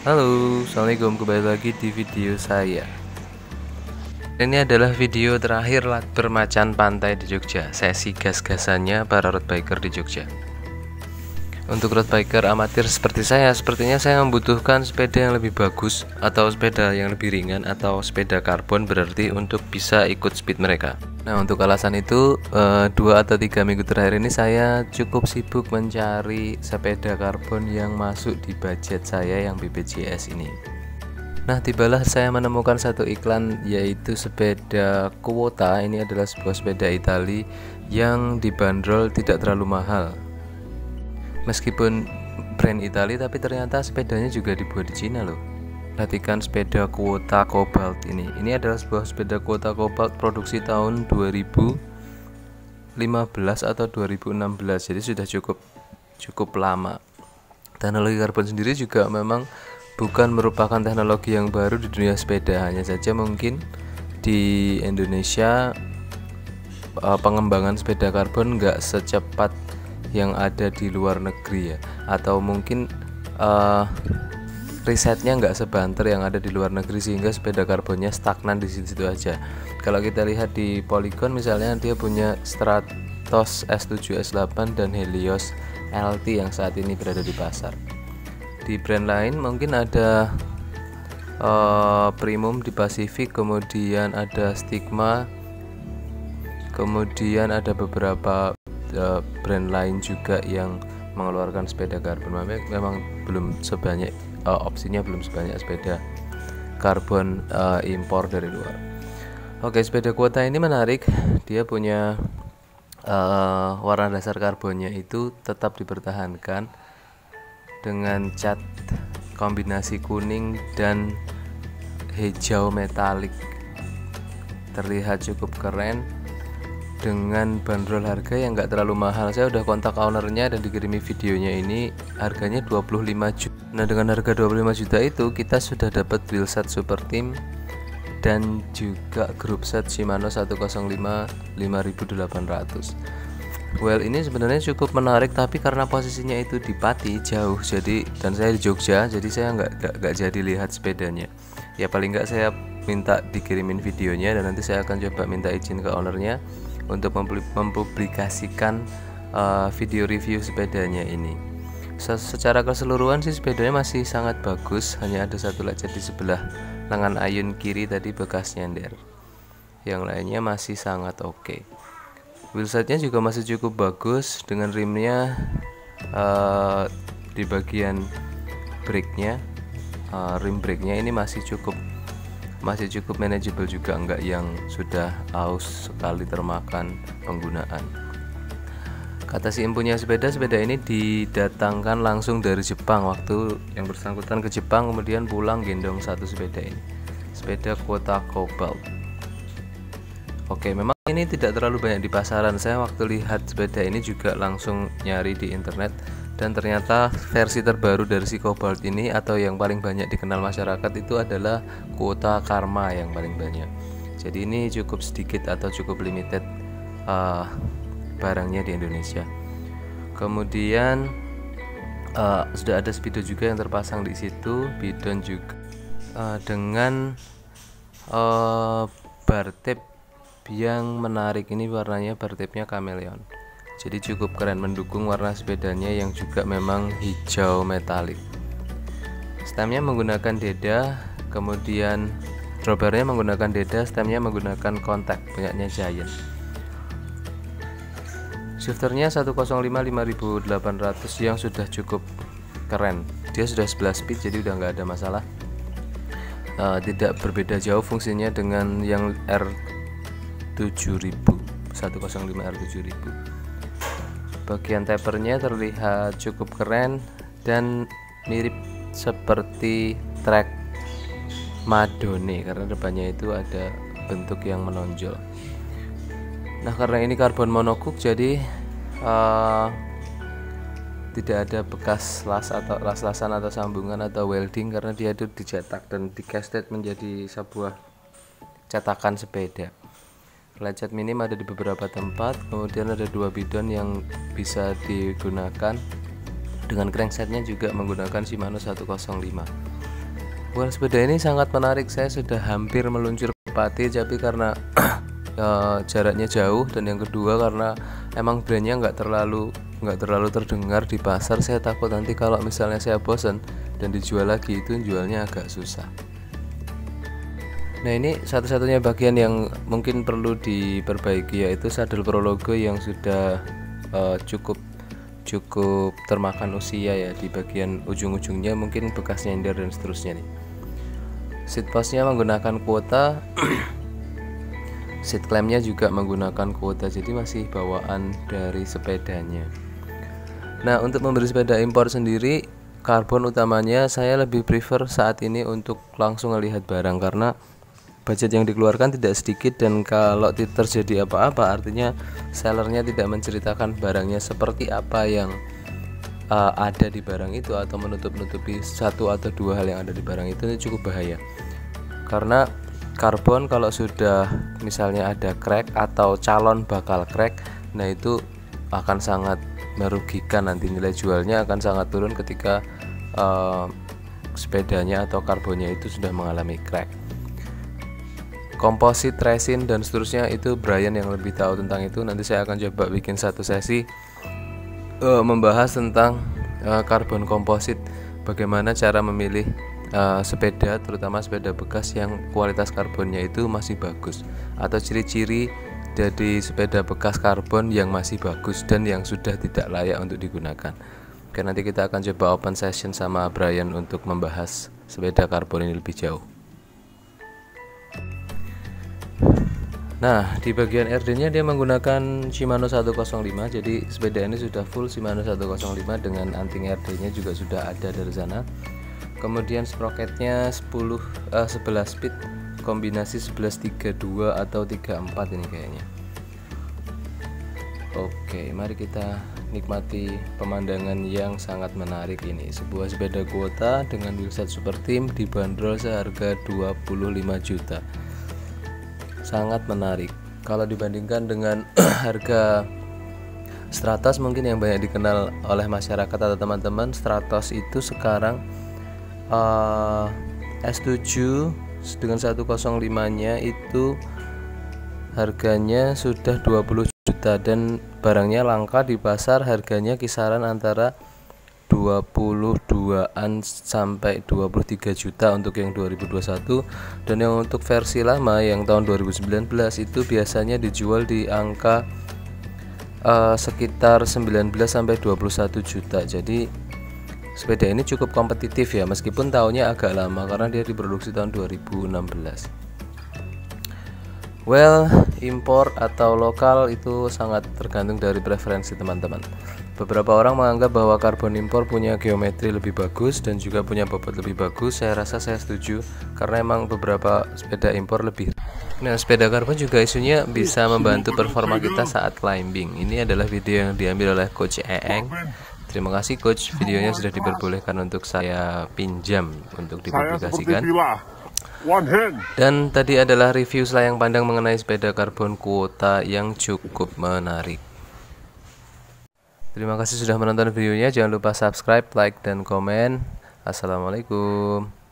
Halo, assalamualaikum, kembali lagi di video saya. Ini adalah video terakhir bermacan pantai di Jogja, sesi gas-gasannya para road biker di Jogja. Untuk road biker amatir seperti saya, sepertinya saya membutuhkan sepeda yang lebih bagus, atau sepeda yang lebih ringan, atau sepeda karbon, berarti untuk bisa ikut speed mereka. Nah, untuk alasan itu 2 atau 3 minggu terakhir ini saya cukup sibuk mencari sepeda karbon yang masuk di budget saya yang BPJS ini. Nah, tibalah saya menemukan satu iklan, yaitu sepeda Quota. Ini adalah sebuah sepeda Itali yang dibanderol tidak terlalu mahal. Meskipun brand Itali, tapi ternyata sepedanya juga dibuat di Cina loh. Perhatikan sepeda Quota Cobalt ini. Ini adalah sebuah sepeda Quota Cobalt produksi tahun 2015 atau 2016. Jadi sudah cukup lama. Teknologi karbon sendiri juga memang bukan merupakan teknologi yang baru di dunia sepeda. Hanya saja mungkin di Indonesia pengembangan sepeda karbon nggak secepat yang ada di luar negeri ya. Atau mungkin risetnya nggak sebanter yang ada di luar negeri, sehingga sepeda karbonnya stagnan di situ aja. Kalau kita lihat di Polygon misalnya, dia punya Stratos S7 S8 dan Helios LT yang saat ini berada di pasar. Di brand lain mungkin ada Primum di Pacific, kemudian ada Stigma, kemudian ada beberapa brand lain juga yang mengeluarkan sepeda karbon. Memang belum sebanyak opsinya belum sebanyak sepeda karbon impor dari luar. Oke, sepeda Quota ini menarik. Dia punya warna dasar karbonnya itu tetap dipertahankan dengan cat kombinasi kuning dan hijau metalik. Terlihat cukup keren dengan bandrol harga yang nggak terlalu mahal. Saya udah kontak ownernya dan dikirimi videonya. Ini harganya 25 juta. Nah, dengan harga 25 juta itu kita sudah dapat wheelset Super Team dan juga grup set Shimano 105 5800. Well, ini sebenarnya cukup menarik, tapi karena posisinya itu di Pati jauh, dan saya di Jogja, jadi saya nggak jadi lihat sepedanya. Ya paling nggak saya minta dikirimin videonya, dan nanti saya akan coba minta izin ke ownernya untuk mempublikasikan video review sepedanya ini. Secara keseluruhan sih sepedanya masih sangat bagus, hanya ada satu lecet di sebelah lengan ayun kiri tadi bekas nyender. Yang lainnya masih sangat oke. Wheelsetnya juga masih cukup bagus, dengan rimnya di bagian brake-nya, rim brake-nya ini masih cukup manageable juga, enggak yang sudah aus sekali termakan penggunaan. Kata si empunya sepeda ini didatangkan langsung dari Jepang. Waktu yang bersangkutan ke Jepang, kemudian pulang gendong satu sepeda ini, sepeda Quota Cobalt. Oke, memang ini tidak terlalu banyak di pasaran. Saya waktu lihat sepeda ini juga langsung nyari di internet, dan ternyata versi terbaru dari si Cobalt ini atau yang paling banyak dikenal masyarakat itu adalah Quota Karma yang paling banyak. Jadi ini cukup sedikit atau cukup limited barangnya di Indonesia. Kemudian sudah ada speedo juga yang terpasang di situ, bidon juga dengan bar tape yang menarik. Ini warnanya bar tape-nya kameleon. Jadi cukup keren, mendukung warna sepedanya yang juga memang hijau metalik. Stemnya menggunakan deda, kemudian drawbarnya menggunakan deda, stemnya menggunakan kontak punyanya Giant. Shifternya 105 5800 yang sudah cukup keren. Dia sudah 11 speed, jadi udah nggak ada masalah. Tidak berbeda jauh fungsinya dengan yang R7000 105 R7000. Bagian tapernya terlihat cukup keren dan mirip seperti trek Madone karena depannya itu ada bentuk yang menonjol. Nah, karena ini karbon monocoque, jadi tidak ada bekas las-lasan atau sambungan atau welding, karena dia itu dicetak dan dicasted menjadi sebuah cetakan sepeda. Lecet minim ada di beberapa tempat, kemudian ada 2 bidon yang bisa digunakan. Dengan cranksetnya juga menggunakan Shimano 105. Well, sepeda ini sangat menarik. Saya sudah hampir meluncur ke Pati, tapi karena jaraknya jauh, dan yang kedua karena emang brandnya nggak terlalu terdengar di pasar. Saya takut nanti kalau misalnya saya bosan dan dijual lagi, itu jualnya agak susah. Nah, ini satu-satunya bagian yang mungkin perlu diperbaiki, yaitu sadel Prologo yang sudah cukup termakan usia ya. Di bagian ujung-ujungnya mungkin bekas nyender dan seterusnya nih. Seat postnya menggunakan kuota, seat clampnya juga menggunakan kuota, jadi masih bawaan dari sepedanya. Nah, untuk membeli sepeda impor sendiri, karbon utamanya saya lebih prefer saat ini untuk langsung melihat barang, karena budget yang dikeluarkan tidak sedikit, dan kalau terjadi apa-apa, artinya sellernya tidak menceritakan barangnya seperti apa yang ada di barang itu, atau menutupi satu atau dua hal yang ada di barang itu, ini cukup bahaya. Karena karbon kalau sudah misalnya ada crack atau calon bakal crack, nah itu akan sangat merugikan, nanti nilai jualnya akan sangat turun ketika sepedanya atau karbonnya itu sudah mengalami crack. Komposit, resin, dan seterusnya itu Brian yang lebih tahu tentang itu. Nanti saya akan coba bikin satu sesi membahas tentang karbon komposit, bagaimana cara memilih sepeda, terutama sepeda bekas yang kualitas karbonnya itu masih bagus, atau ciri-ciri dari sepeda bekas karbon yang masih bagus dan yang sudah tidak layak untuk digunakan. Oke, nanti kita akan coba open session sama Brian untuk membahas sepeda karbon ini lebih jauh. Nah, di bagian RD-nya dia menggunakan Shimano 105, jadi sepeda ini sudah full Shimano 105 dengan anting RD-nya juga sudah ada dari sana. Kemudian sprocketnya 11 speed kombinasi 1132 atau 34 ini kayaknya. Oke, mari kita nikmati pemandangan yang sangat menarik ini. Sebuah sepeda kuota dengan wheelset Super Team dibanderol seharga 25 juta. Sangat menarik. Kalau dibandingkan dengan harga Stratos, mungkin yang banyak dikenal oleh masyarakat atau teman-teman, Stratos itu sekarang S7 dengan 105-nya itu harganya sudah 20 juta, dan barangnya langka di pasar, harganya kisaran antara 22-an sampai 23 juta untuk yang 2021, dan yang untuk versi lama yang tahun 2019 itu biasanya dijual di angka sekitar 19 sampai 21 juta. Jadi sepeda ini cukup kompetitif ya, meskipun tahunnya agak lama karena dia diproduksi tahun 2016. Well, impor atau lokal itu sangat tergantung dari preferensi teman-teman. Beberapa orang menganggap bahwa karbon impor punya geometri lebih bagus dan juga punya bobot lebih bagus. Saya rasa saya setuju, karena emang beberapa sepeda impor lebih. Nah, sepeda karbon juga isunya bisa membantu performa kita saat climbing. Ini adalah video yang diambil oleh Coach Eeng. Terima kasih Coach, videonya sudah diperbolehkan untuk saya pinjam untuk dipublikasikan. Dan tadi adalah review selayang pandang mengenai sepeda karbon kuota yang cukup menarik. Terima kasih sudah menonton videonya. Jangan lupa subscribe, like, dan komen. Assalamualaikum.